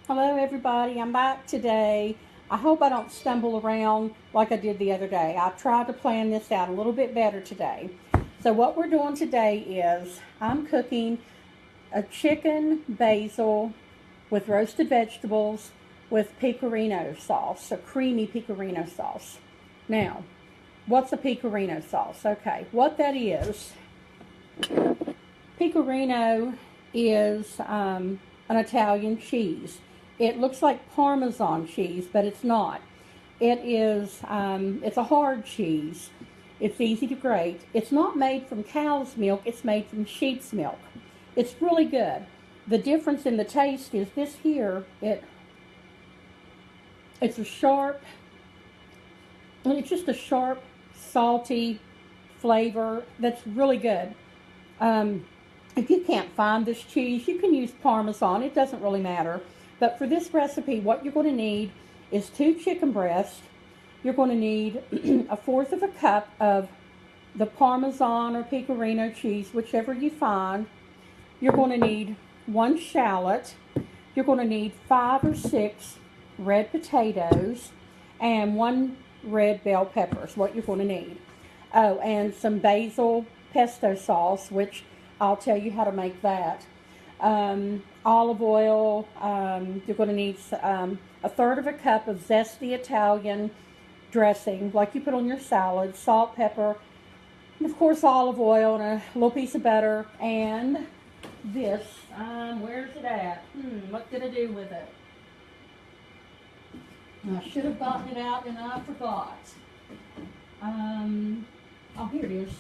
Hello everybody, I'm back today. I hope I don't stumble around like I did the other day. I tried to plan this out a little bit better today. So what we're doing today is I'm cooking a chicken basil with roasted vegetables with pecorino sauce, a creamy pecorino sauce. Now, what's a pecorino sauce? Okay, what that is, pecorino is an Italian cheese. It looks like Parmesan cheese, but it's not. It is, it's a hard cheese. It's easy to grate. It's not made from cow's milk, it's made from sheep's milk. It's really good. The difference in the taste is this here, it's a sharp, it's just a sharp, salty flavor that's really good. If you can't find this cheese, you can use Parmesan. It doesn't really matter. But for this recipe, what you're going to need is 2 chicken breasts. You're going to need 1/4 of a cup of the Parmesan or Pecorino cheese, whichever you find. You're going to need 1 shallot. You're going to need 5 or 6 red potatoes and 1 red bell pepper is what you're going to need. Oh, and some basil pesto sauce, which I'll tell you how to make that. Olive oil, you're going to need 1/3 of a cup of zesty Italian dressing, like you put on your salad, salt, pepper, and of course olive oil, and a little piece of butter, and this, where's it at? What did I do with it? I should have gotten it out and I forgot. Oh, here it is.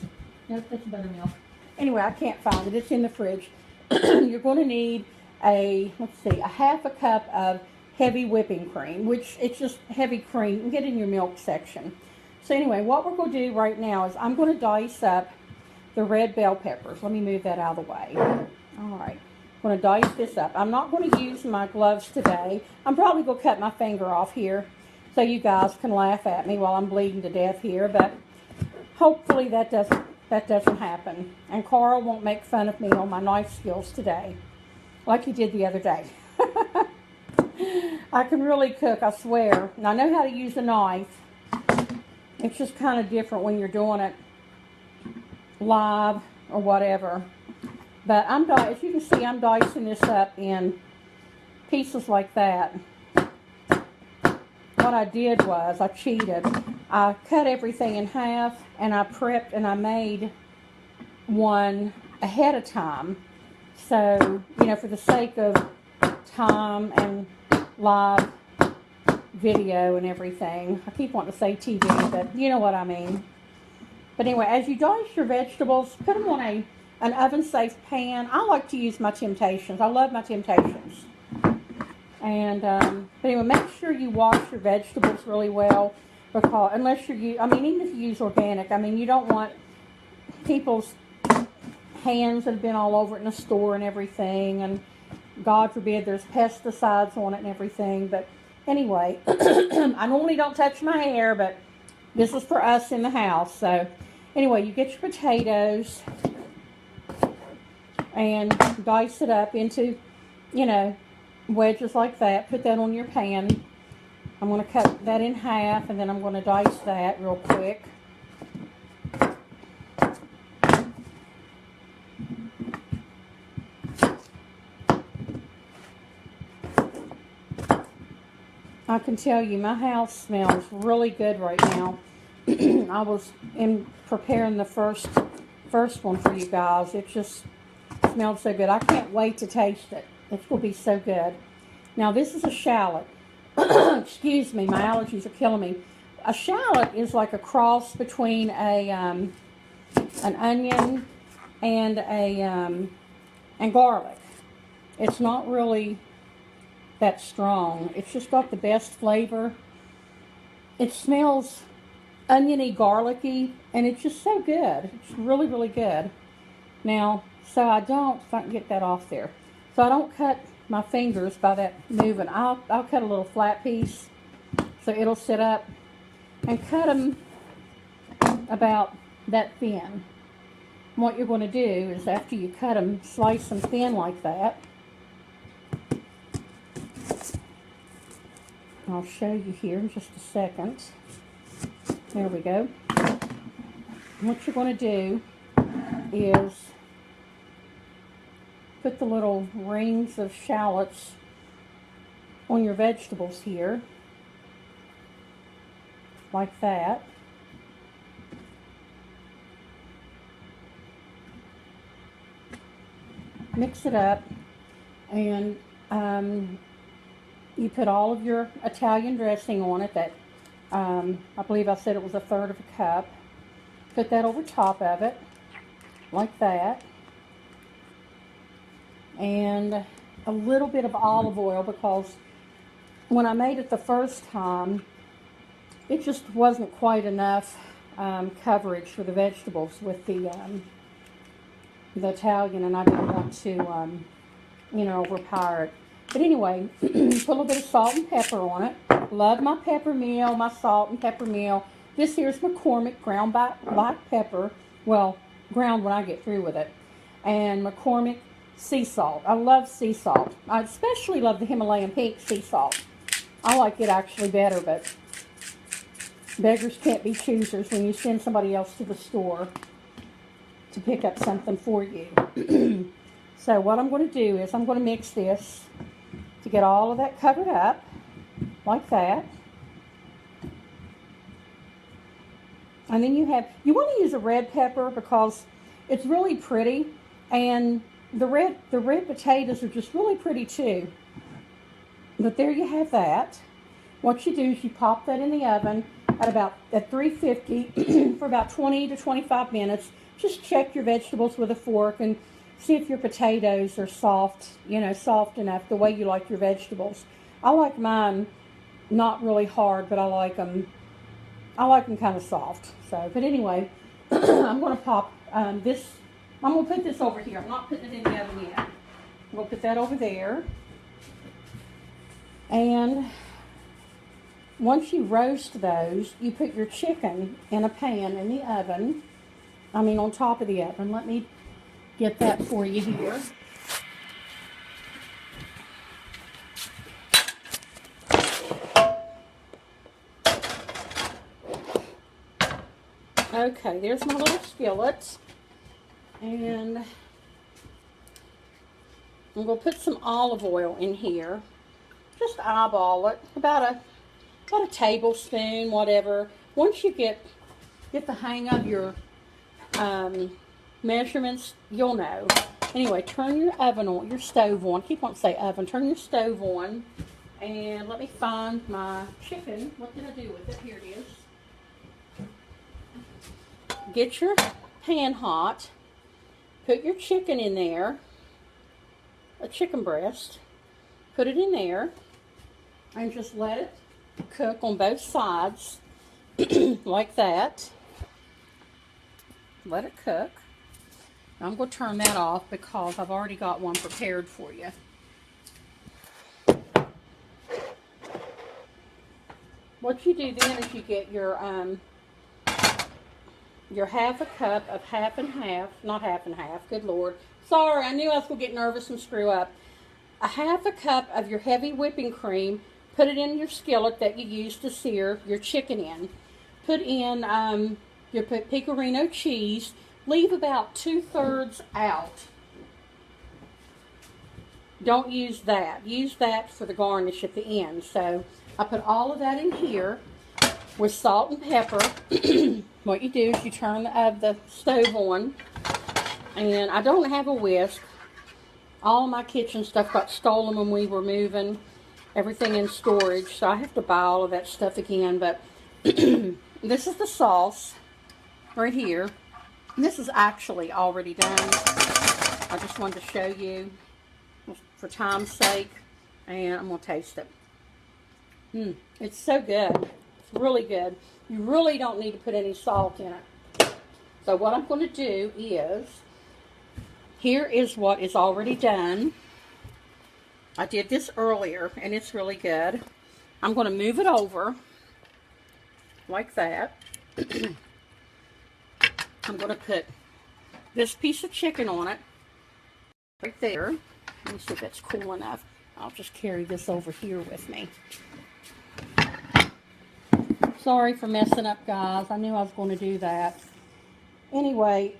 Nope, that's buttermilk. Anyway, I can't find it. It's in the fridge. You're going to need a 1/2 cup of heavy whipping cream, which it's just heavy cream. You can get in your milk section. So anyway, what we're going to do right now is I'm going to dice up the red bell peppers. Let me move that out of the way. All right. I'm going to dice this up. I'm not going to use my gloves today. I'm probably going to cut my finger off here so you guys can laugh at me while I'm bleeding to death here, but hopefully that doesn't happen. And Carl won't make fun of me on my knife skills today, like he did the other day. I can really cook, I swear. And I know how to use a knife. It's just kind of different when you're doing it live or whatever. But as you can see, I'm dicing this up in pieces like that. What I did was, I cheated. I cut everything in half, and I prepped and I made one ahead of time. So, for the sake of time and live video and everything. I keep wanting to say TV, but you know what I mean. But anyway, as you dice your vegetables, put them on an oven-safe pan. I like to use my Temptations. I love my Temptations. And, but anyway, make sure you wash your vegetables really well, because unless even if you use organic, you don't want people's hands that have been all over it in the store and everything, and God forbid there's pesticides on it and everything. But anyway, I normally don't touch my hair, but this is for us in the house. So anyway, you get your potatoes and dice it up into, wedges like that. Put that on your pan. I'm going to cut that in half, and then I'm going to dice that real quick. I can tell you, my house smells really good right now. I was preparing the first one for you guys. It just smelled so good. I can't wait to taste it. It's going to be so good. Now, this is a shallot. Excuse me, my allergies are killing me. A shallot is like a cross between an onion and and garlic. It's not really that strong. It's just got the best flavor. It smells oniony, garlicky, and it's just so good. It's really, really good. Now, if I can get that off there. So I don't cut my fingers by that moving. I'll cut a little flat piece so it'll sit up, and cut them about that thin. And what you're going to do is, after you cut them, slice them thin like that. I'll show you here in just a second. There we go. What you're going to do is put the little rings of shallots on your vegetables here, like that. Mix it up, and you put all of your Italian dressing on it. That I believe I said it was 1/3 of a cup. Put that over top of it, like that. And a little bit of olive oil, because when I made it the first time, it just wasn't quite enough coverage for the vegetables with the Italian, and I didn't want to, you know, overpower it. But anyway, put a little bit of salt and pepper on it. Love my pepper meal, my salt and pepper meal. This here's McCormick ground black pepper. Well, ground when I get through with it. And McCormick sea salt. I love sea salt. I especially love the Himalayan pink sea salt. I like it actually better, but beggars can't be choosers when you send somebody else to the store to pick up something for you. So what I'm going to do is I'm going to mix this to get all of that covered up, like that. And then you want to use a red pepper because it's really pretty, and the red potatoes are just really pretty too. But there you have that. What you do is you pop that in the oven at 350 for about 20 to 25 minutes. Just check your vegetables with a fork and see if your potatoes are soft, you know, soft enough the way you like your vegetables. I like mine not really hard, but I like them kind of soft. So, but anyway, I'm going to pop this. I'm going to put this over here. I'm not putting it in the oven yet. We'll put that over there. And once you roast those, you put your chicken in a pan in the oven. I mean, on top of the oven. Let me get that for you here. Okay, there's my little skillet. And I'm going to put some olive oil in here. Just eyeball it. About a tablespoon, whatever. Once you get the hang of your measurements, you'll know. Anyway, turn your oven on, your stove on. Keep on saying oven. Turn your stove on. And let me find my chicken. What did I do with it? Here it is. Get your pan hot. Put your chicken in there. A chicken breast. Put it in there. And just let it cook on both sides. Like that. Let it cook. I'm going to turn that off because I've already got one prepared for you. What you do then is you get your 1/2 cup of half and half, not half and half, good Lord. Sorry, I knew I was going to get nervous and screw up. 1/2 cup of your heavy whipping cream. Put it in your skillet that you use to sear your chicken in. Put in your Pecorino cheese. Leave about 2/3 out. Don't use that. Use that for the garnish at the end. So I put all of that in here with salt and pepper. What you do is you turn the stove on. And I don't have a whisk. All of my kitchen stuff got stolen when we were moving everything in storage. So I have to buy all of that stuff again. But this is the sauce right here. This is actually already done. I just wanted to show you for time's sake. And I'm going to taste it. It's so good. It's really good. You really don't need to put any salt in it. So what I'm going to do is, here is what is already done. I did this earlier and it's really good. I'm going to move it over like that. I'm going to put this piece of chicken on it right there. Let me see if that's cool enough. I'll just carry this over here with me. Sorry for messing up, guys. I knew I was going to do that. Anyway,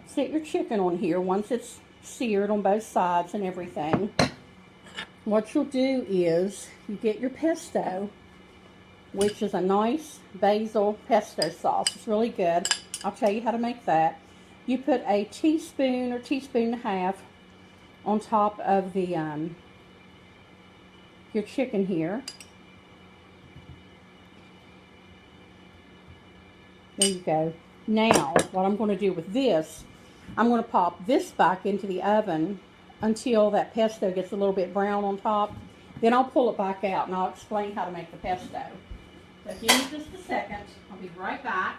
set your chicken on here once it's seared on both sides and everything. What you'll do is you get your pesto, which is a nice basil pesto sauce. It's really good. I'll tell you how to make that. You put a teaspoon or teaspoon and a half on top of the your chicken here. There you go. Now, what I'm going to do with this, I'm going to pop this back into the oven until that pesto gets a little bit brown on top. Then I'll pull it back out and I'll explain how to make the pesto. So give me just a second. I'll be right back.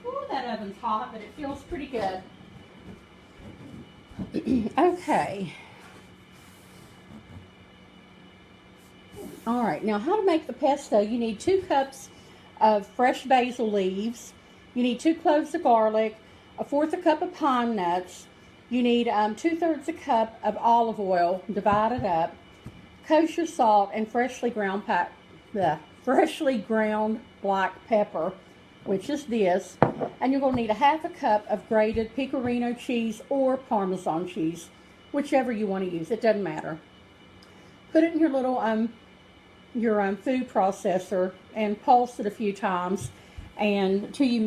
Ooh, that oven's hot, but it feels pretty good. Okay. All right, now how to make the pesto. You need 2 cups of fresh basil leaves. You need 2 cloves of garlic, 1/4 cup of pine nuts. You need 2/3 a cup of olive oil divided up, kosher salt, and freshly ground black pepper, which is this. And you're going to need 1/2 cup of grated Pecorino cheese or Parmesan cheese, whichever you want to use. It doesn't matter. Put it in your little food processor and pulse it a few times, and until you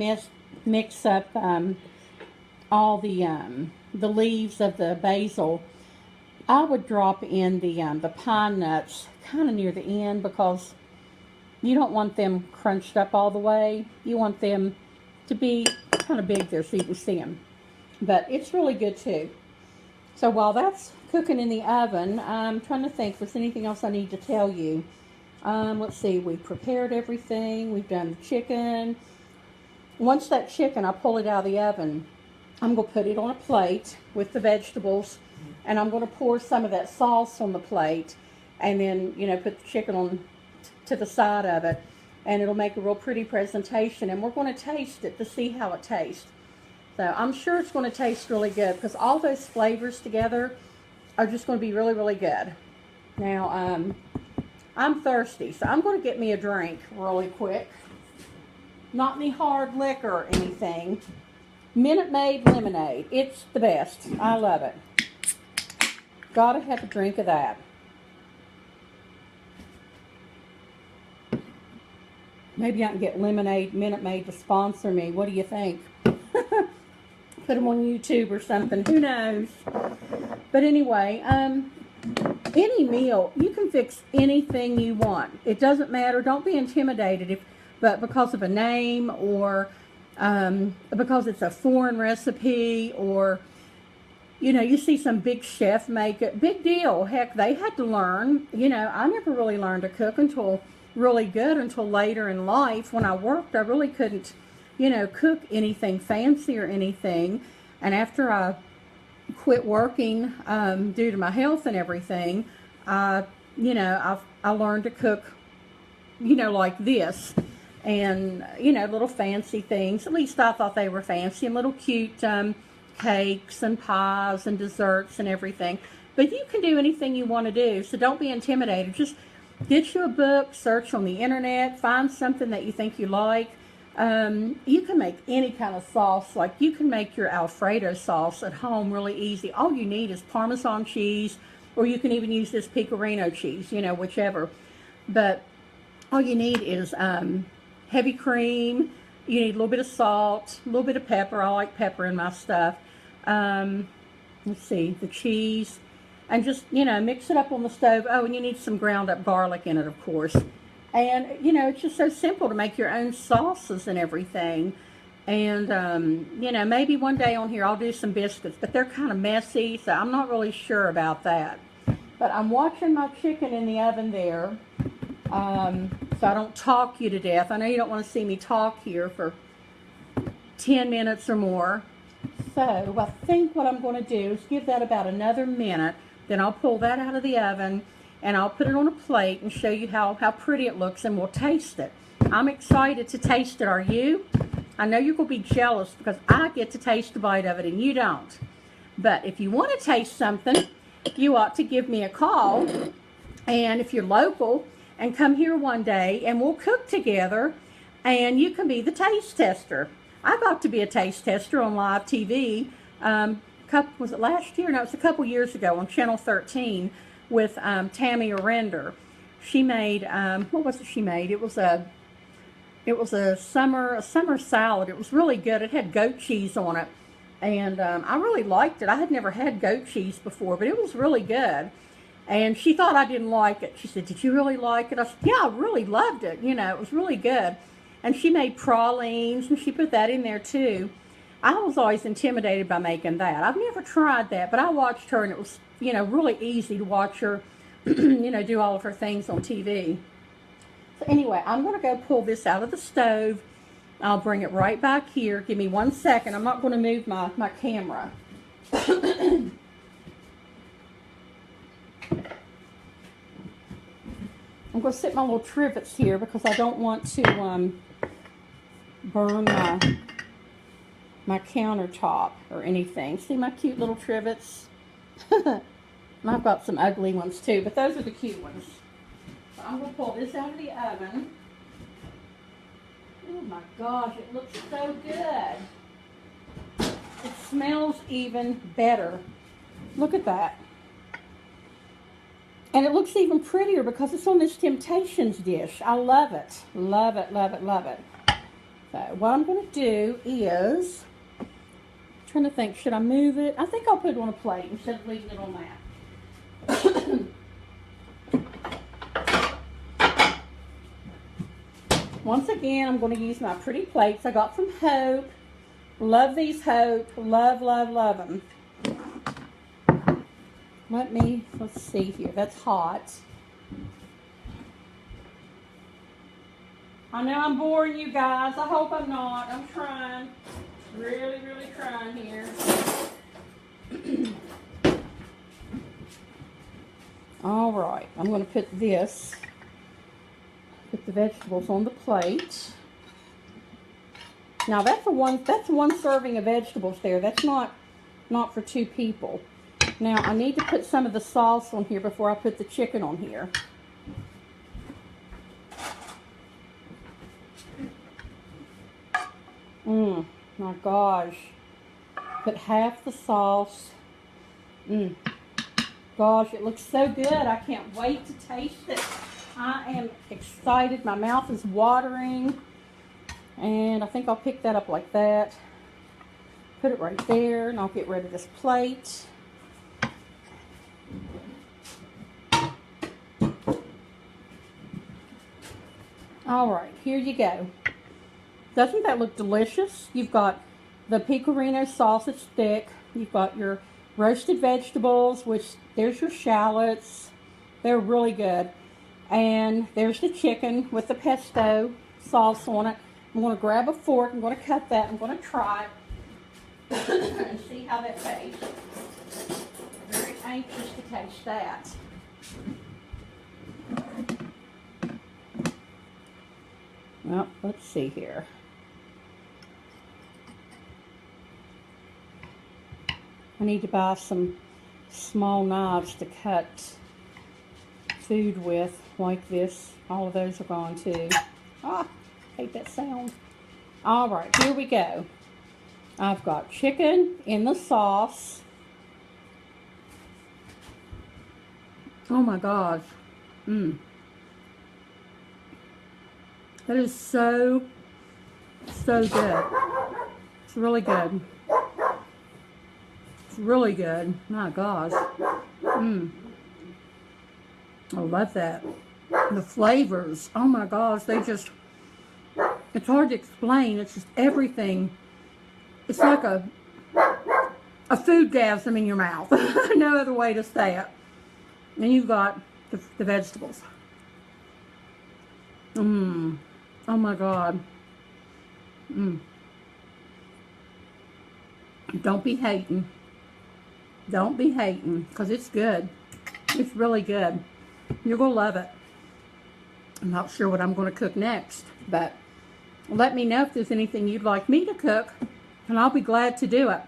mix up all the leaves of the basil. I would drop in the pine nuts kind of near the end, because you don't want them crunched up all the way. You want them to be kind of big there so you can see them. But it's really good too. So while that's cooking in the oven, I'm trying to think if there's anything else I need to tell you. Let's see, we prepared everything. We've done the chicken. Once that chicken, I pull it out of the oven, I'm going to put it on a plate with the vegetables, and I'm going to pour some of that sauce on the plate, and then, you know, put the chicken on to the side of it, and it'll make a real pretty presentation. And we're going to taste it to see how it tastes. So I'm sure it's going to taste really good, because all those flavors together are just going to be really, really good. Now, I'm thirsty, so I'm going to get me a drink really quick. Not any hard liquor or anything. Minute Maid lemonade. It's the best. I love it. Gotta have a drink of that. Maybe I can get Minute Maid to sponsor me. What do you think? Put them on YouTube or something. Who knows? But anyway, any meal, you can fix anything you want. It doesn't matter. Don't be intimidated but because of a name, or because it's a foreign recipe, or, you know, you see some big chef make it. Big deal. Heck, they had to learn. You know, I never really learned to cook until later in life. When I worked, I really couldn't, you know, cook anything fancy or anything. And after I quit working due to my health and everything, you know, I learned to cook, you know, like this, and, you know, little fancy things. At least I thought they were fancy, and little cute cakes and pies and desserts and everything. But you can do anything you want to do, so don't be intimidated. Just get you a book, search on the internet, find something that you think you like. You can make any kind of sauce. Like, you can make your Alfredo sauce at home really easy. All you need is Parmesan cheese, or you can even use this Pecorino cheese, you know, whichever. But all you need is heavy cream. You need a little bit of salt, a little bit of pepper. I like pepper in my stuff. Let's see, the cheese. And just, you know, mix it up on the stove. Oh, and you need some ground up garlic in it, of course. And, you know, it's just so simple to make your own sauces and everything. And, you know, maybe one day on here I'll do some biscuits, but they're kind of messy, so I'm not really sure about that. But I'm watching my chicken in the oven there, so I don't talk you to death. I know you don't want to see me talk here for 10 minutes or more. So I think what I'm going to do is give that about another minute. Then I'll pull that out of the oven, and I'll put it on a plate and show you how pretty it looks, and we'll taste it. I'm excited to taste it. Are you? I know you're going to be jealous because I get to taste a bite of it and you don't. But if you want to taste something, you ought to give me a call. And if you're local, and come here one day and we'll cook together and you can be the taste tester. I got to be a taste tester on live TV. Was it last year? No, it was a couple years ago on Channel 13 with Tammy Arender. She made, what was it she made? It was a summer salad. It was really good. It had goat cheese on it. And I really liked it. I had never had goat cheese before, but it was really good. And she thought I didn't like it. She said, "Did you really like it?" I said, "Yeah, I really loved it. You know, it was really good." And she made pralines, and she put that in there too. I was always intimidated by making that. I've never tried that, but I watched her, and it was, you know, really easy to watch her, you know, do all of her things on TV. So anyway, I'm going to go pull this out of the stove. I'll bring it right back here. Give me 1 second. I'm not going to move my camera. I'm going to set my little trivets here because I don't want to burn my countertop or anything. See my cute little trivets? And I've got some ugly ones too, but those are the cute ones. So I'm going to pull this out of the oven. Oh my gosh, it looks so good. It smells even better. Look at that. And it looks even prettier because it's on this Temptations dish. I love it. Love it, love it, love it. So what I'm going to do is, I'm trying to think, should I move it? I think I'll put it on a plate instead of leaving it on that. Once again, I'm going to use my pretty plates I got from Hope. Love these, Hope. Love, love, love them. Let's see here. That's hot. I know I'm boring you guys. I hope I'm not. I'm trying. Really, really trying here. All right. I'm going to put the vegetables on the plate. Now that's one serving of vegetables there. That's not for 2 people. Now I need to put some of the sauce on here before I put the chicken on here. My gosh. Put half the sauce. Gosh, it looks so good. I can't wait to taste it. I am excited. My mouth is watering. And I think I'll pick that up like that. Put it right there, and I'll get rid of this plate. All right, here you go. Doesn't that look delicious? You've got the Pecorino sausage stick. You've got your roasted vegetables, which there's your shallots. They're really good. And there's the chicken with the pesto sauce on it. I'm going to grab a fork. I'm going to cut that. I'm going to try it and see how that tastes. Very anxious to taste that. Well, let's see here. I need to buy some small knives to cut food with, like this. All of those are gone too. Ah, hate that sound. All right, here we go. I've got chicken in the sauce. Oh my gosh. That is so good. It's really good. It's really good. My gosh. I love that. The flavors. Oh my gosh. They just, it's hard to explain. It's just everything. It's like a foodgasm in your mouth. No other way to say it. And you've got the vegetables. Oh my God. Don't be hating. Don't be hating, because it's good. It's really good. You're going to love it. I'm not sure what I'm going to cook next, but let me know if there's anything you'd like me to cook, and I'll be glad to do it.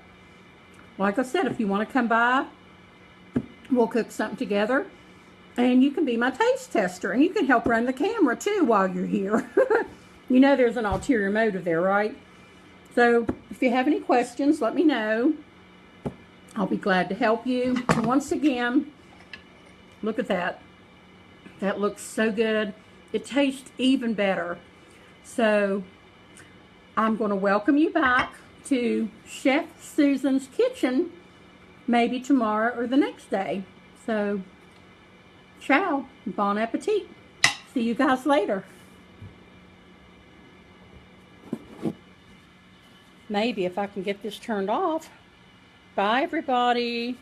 Like I said, if you want to come by, we'll cook something together. And you can be my taste tester, and you can help run the camera too while you're here. You know there's an ulterior motive there, right? So if you have any questions, let me know. I'll be glad to help you. And once again, look at that. That looks so good. It tastes even better. So I'm going to welcome you back to Chef Susan's kitchen, maybe tomorrow or the next day. So, ciao, bon appetit. See you guys later. Maybe if I can get this turned off. Bye, everybody.